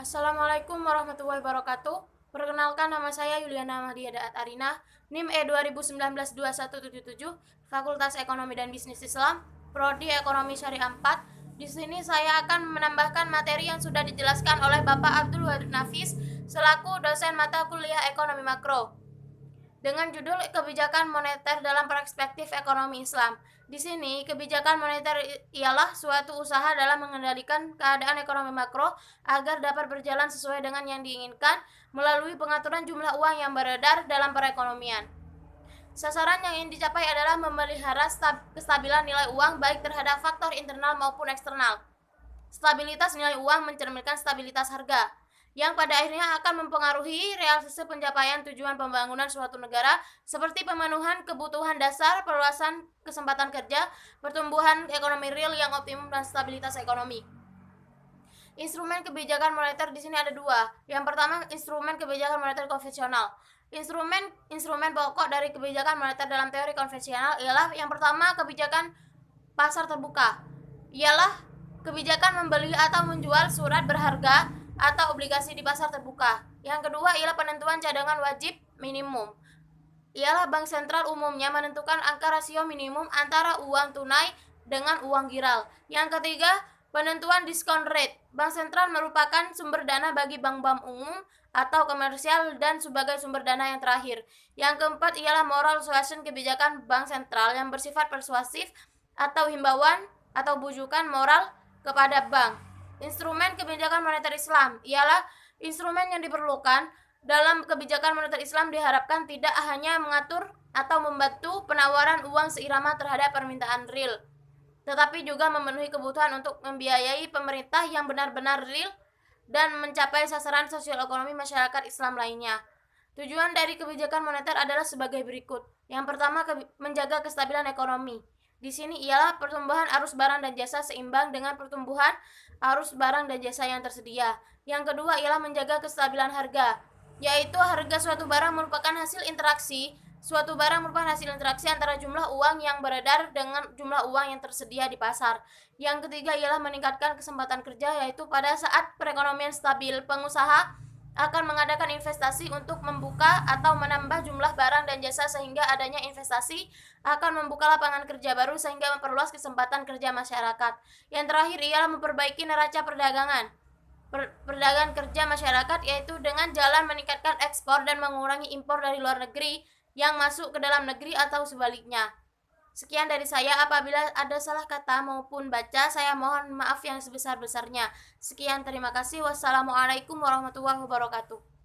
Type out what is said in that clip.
Assalamualaikum warahmatullahi wabarakatuh. Perkenalkan, nama saya Yuliana Mahdia Daat Arina, NIM E2019-2177, Fakultas Ekonomi dan Bisnis Islam, Prodi Ekonomi Syariah 4. Di sini saya akan menambahkan materi yang sudah dijelaskan oleh Bapak Abdul Wadud Nafis selaku dosen mata kuliah Ekonomi Makro dengan judul kebijakan moneter dalam perspektif ekonomi Islam. Di sini, kebijakan moneter ialah suatu usaha dalam mengendalikan keadaan ekonomi makro agar dapat berjalan sesuai dengan yang diinginkan melalui pengaturan jumlah uang yang beredar dalam perekonomian. Sasaran yang ingin dicapai adalah memelihara kestabilan nilai uang baik terhadap faktor internal maupun eksternal. Stabilitas nilai uang mencerminkan stabilitas harga, yang pada akhirnya akan mempengaruhi realisasi pencapaian tujuan pembangunan suatu negara seperti pemenuhan kebutuhan dasar, perluasan kesempatan kerja, pertumbuhan ekonomi real yang optimum, dan stabilitas ekonomi. Instrumen kebijakan moneter di sini ada dua. Yang pertama, instrumen kebijakan moneter konvensional. Instrumen pokok dari kebijakan moneter dalam teori konvensional ialah yang pertama, kebijakan pasar terbuka. Ialah kebijakan membeli atau menjual surat berharga atau obligasi di pasar terbuka. Yang kedua ialah penentuan cadangan wajib minimum. Ialah bank sentral umumnya menentukan angka rasio minimum antara uang tunai dengan uang giral. Yang ketiga, penentuan discount rate. Bank sentral merupakan sumber dana bagi bank-bank umum atau komersial dan sebagai sumber dana yang terakhir. Yang keempat ialah moral suasion, kebijakan bank sentral yang bersifat persuasif atau himbauan atau bujukan moral kepada bank. Instrumen kebijakan moneter Islam ialah instrumen yang diperlukan dalam kebijakan moneter Islam diharapkan tidak hanya mengatur atau membantu penawaran uang seirama terhadap permintaan real, tetapi juga memenuhi kebutuhan untuk membiayai pemerintah yang benar-benar real dan mencapai sasaran sosial ekonomi masyarakat Islam lainnya. Tujuan dari kebijakan moneter adalah sebagai berikut. Yang pertama, menjaga kestabilan ekonomi. Di sini ialah pertumbuhan arus barang dan jasa seimbang dengan pertumbuhan arus barang dan jasa yang tersedia. Yang kedua ialah menjaga kestabilan harga, yaitu harga suatu barang merupakan hasil interaksi antara jumlah uang yang beredar dengan jumlah uang yang tersedia di pasar. Yang ketiga ialah meningkatkan kesempatan kerja, yaitu pada saat perekonomian stabil, pengusaha akan mengadakan investasi untuk membuka atau menambah jumlah barang dan jasa sehingga adanya investasi akan membuka lapangan kerja baru sehingga memperluas kesempatan kerja masyarakat. Yang terakhir ialah memperbaiki neraca perdagangan kerja masyarakat, yaitu dengan jalan meningkatkan ekspor dan mengurangi impor dari luar negeri yang masuk ke dalam negeri atau sebaliknya. Sekian dari saya. Apabila ada salah kata maupun baca, saya mohon maaf yang sebesar-besarnya. Sekian, terima kasih. Wassalamualaikum warahmatullahi wabarakatuh.